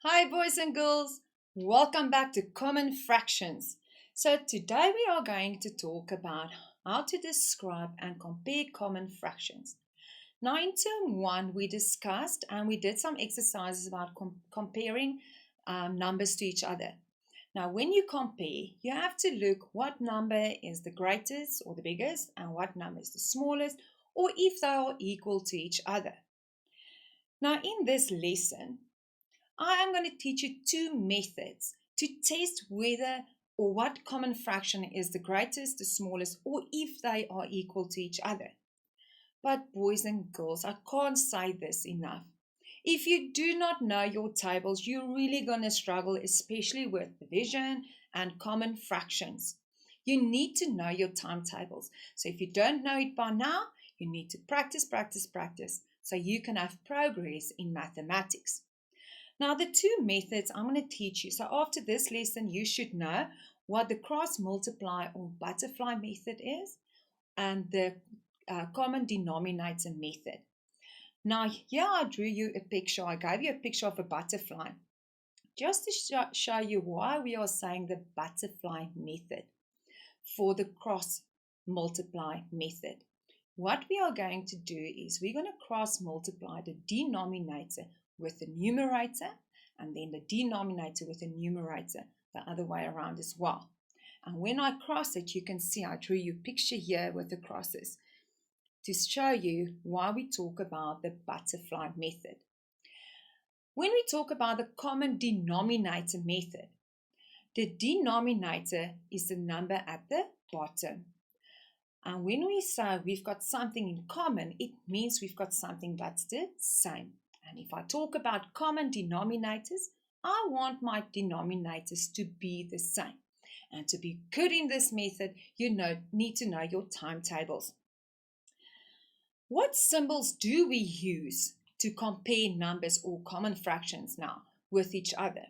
Hi, boys and girls. Welcome back to Common Fractions. So, today we are going to talk about how to describe and compare common fractions. Now, in term one, we discussed and we did some exercises about comparing numbers to each other. Now, when you compare, you have to look what number is the greatest or the biggest and what number is the smallest, or if they are equal to each other. Now, in this lesson, I am going to teach you two methods to test whether or what common fraction is the greatest, the smallest, or if they are equal to each other. But boys and girls, I can't say this enough. If you do not know your tables, you're really going to struggle, especially with division and common fractions. You need to know your timetables. So if you don't know it by now, you need to practice, practice, practice so you can have progress in mathematics. Now, the two methods I'm going to teach you. So after this lesson, you should know what the cross multiply or butterfly method is and the common denominator method. Now, here I drew you a picture. I gave you a picture of a butterfly just to show you why we are saying the butterfly method for the cross multiply method. What we are going to do is we're going to cross multiply the denominator with the numerator and then the denominator with the numerator the other way around as well. And when I cross it, you can see I drew you a picture here with the crosses to show you why we talk about the butterfly method. When we talk about the common denominator method, the denominator is the number at the bottom. And when we say we've got something in common, it means we've got something that's the same. And if I talk about common denominators, I want my denominators to be the same. And to be good in this method, you need to know your timetables. What symbols do we use to compare numbers or common fractions now with each other?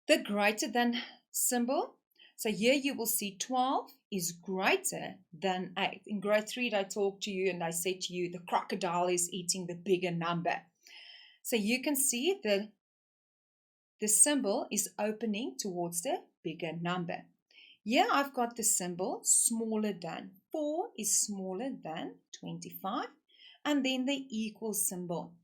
The greater than symbol. So here you will see 12 is greater than 8. In grade 3, they talk to you and they say to you the crocodile is eating the bigger number. So you can see that the symbol is opening towards the bigger number. Here I've got the symbol smaller than. 4 is smaller than 25. And then the equal symbol.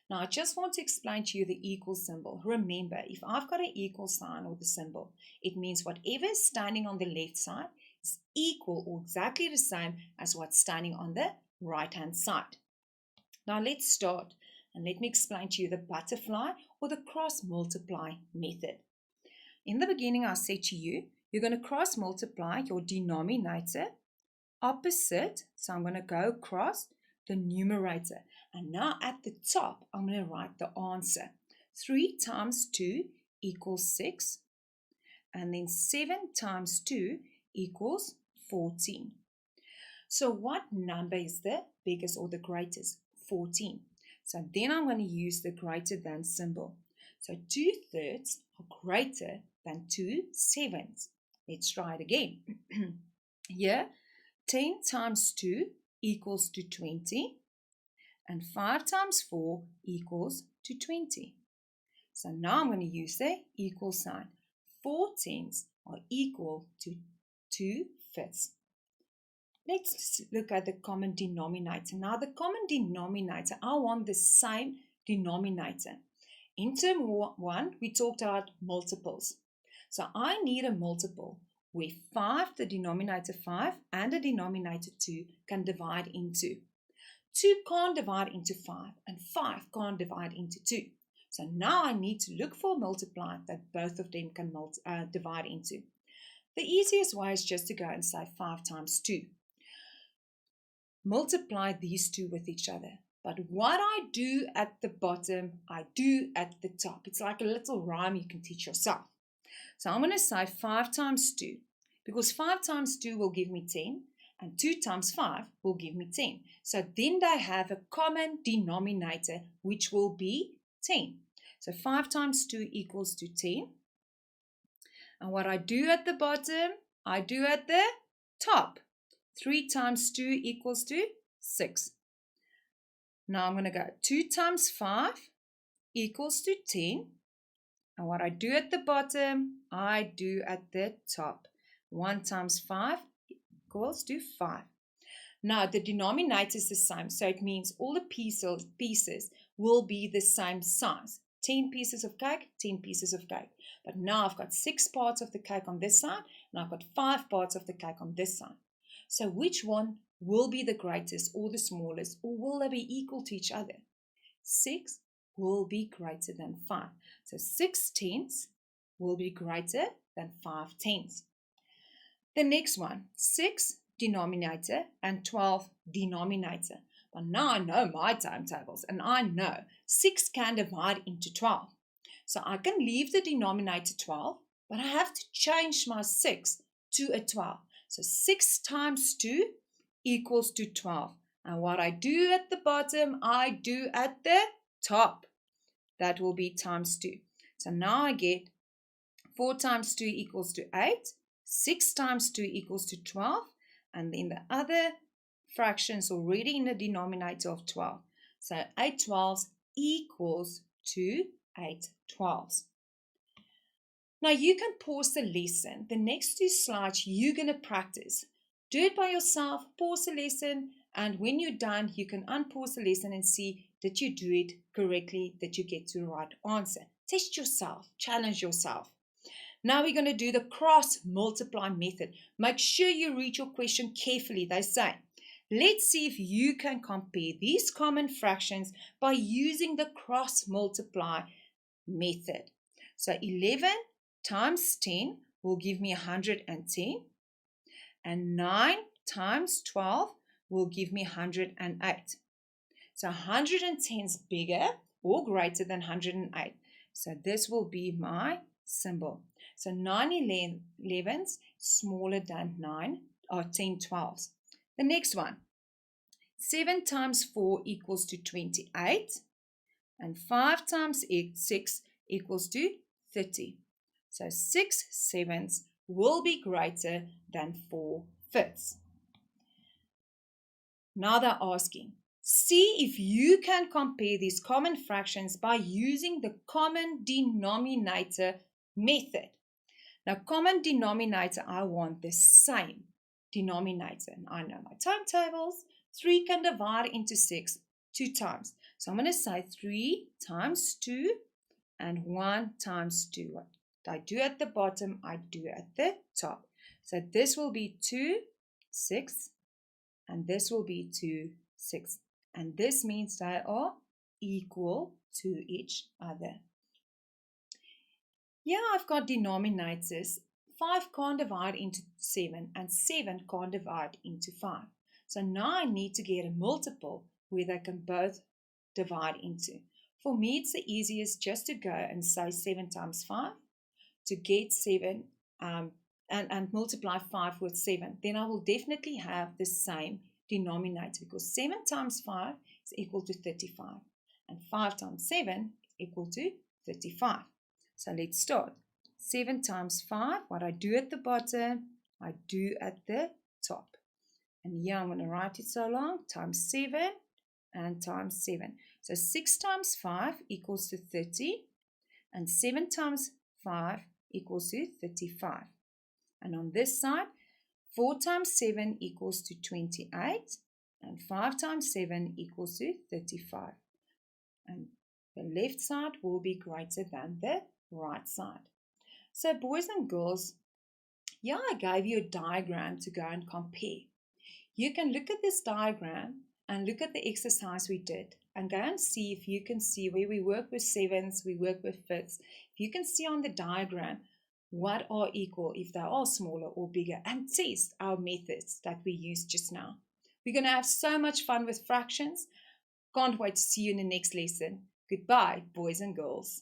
Now, I just want to explain to you the equal symbol. Remember, if I've got an equal sign or the symbol, it means whatever is standing on the left side is equal or exactly the same as what's standing on the right-hand side. Now, let's start and let me explain to you the butterfly or the cross multiply method. In the beginning, I said to you, you're going to cross multiply your denominator opposite. So I'm going to go across the numerator. And now at the top, I'm going to write the answer. 3 times 2 equals 6. And then 7 times 2 equals 14. So what number is the biggest or the greatest? 14. So then I'm going to use the greater than symbol. So 2/3 are greater than 2/7. Let's try it again. Here, 10 times 2 equals to 20. And 5 times 4 equals to 20. So now I'm going to use the equal sign. 4 tenths are equal to 2/5. Let's look at the common denominator. Now the common denominator, I want the same denominator. In term 1, we talked about multiples. So I need a multiple where 5, the denominator 5, and the denominator 2 can divide into. 2 can't divide into 5 and 5 can't divide into 2. So now I need to look for a multiply that both of them can divide into. The easiest way is just to go and say 5 times 2. Multiply these two with each other. But what I do at the bottom, I do at the top. It's like a little rhyme you can teach yourself. So I'm going to say 5 times 2 because 5 times 2 will give me 10. And 2 times 5 will give me 10. So then they have a common denominator, which will be 10. So 5 times 2 equals to 10. And what I do at the bottom, I do at the top. 3 times 2 equals to 6. Now I'm going to go 2 times 5 equals to 10. And what I do at the bottom, I do at the top. 1 times 5 equals to 5. Now, the denominator is the same, so it means all the pieces will be the same size. 10 pieces of cake, 10 pieces of cake. But now I've got 6 parts of the cake on this side, and I've got 5 parts of the cake on this side. So which one will be the greatest or the smallest, or will they be equal to each other? 6 will be greater than 5. So 6 tenths will be greater than 5 tenths. The next one, 6 denominator and 12 denominator. But now I know my timetables, and I know 6 can divide into 12. So I can leave the denominator 12, but I have to change my 6 to a 12. So 6 times 2 equals to 12. And what I do at the bottom, I do at the top. That will be times 2. So now I get 4 times 2 equals to 8. 6 times 2 equals to 12. And then the other fractions already in the denominator of 12. So 8 twelves equals to 8 twelves. Now you can pause the lesson. The next 2 slides you're going to practice. Do it by yourself, pause the lesson, and when you're done, you can unpause the lesson and see that you do it correctly, that you get to the right answer. Test yourself, challenge yourself. Now we're going to do the cross multiply method. Make sure you read your question carefully. They say, let's see if you can compare these common fractions by using the cross multiply method. So 11 times 10 will give me 110. And 9 times 12 will give me 108. So 110 is bigger or greater than 108. So this will be my symbol. So 9 11s smaller than 9 or 10 12s. The next one. 7 times 4 equals to 28. And 5 times 6 equals to 30. So 6 sevens will be greater than 4 fifths. Now they're asking, see if you can compare these common fractions by using the common denominator method. Now, common denominator, I want the same denominator. And I know my timetables. 3 can divide into 6 2 times. So I'm going to say 3 times 2 and 1 times 2. What I do at the bottom, I do at the top. So this will be 2, 6, and this will be 2, 6. And this means they are equal to each other. Yeah, I've got denominators. 5 can't divide into 7 and 7 can't divide into 5. So now I need to get a multiple where they can both divide into. For me, it's the easiest just to go and say 7 times 5 to get 7 and multiply 5 with 7. Then I will definitely have the same denominator because 7 times 5 is equal to 35 and 5 times 7 is equal to 35. So let's start. 7 times 5, what I do at the bottom, I do at the top. And here I'm going to write it so long, times 7 and times 7. So 6 times 5 equals to 30 and 7 times 5 equals to 35. And on this side, 4 times 7 equals to 28 and 5 times 7 equals to 35. And the left side will be greater than the right side. So boys and girls, yeah, I gave you a diagram to go and compare. You can look at this diagram and look at the exercise we did and go and see if you can see where we work with sevens, we work with fifths. If you can see on the diagram what are equal, if they are smaller or bigger, and test our methods that we used just now. We're going to have so much fun with fractions. Can't wait to see you in the next lesson. Goodbye, boys and girls.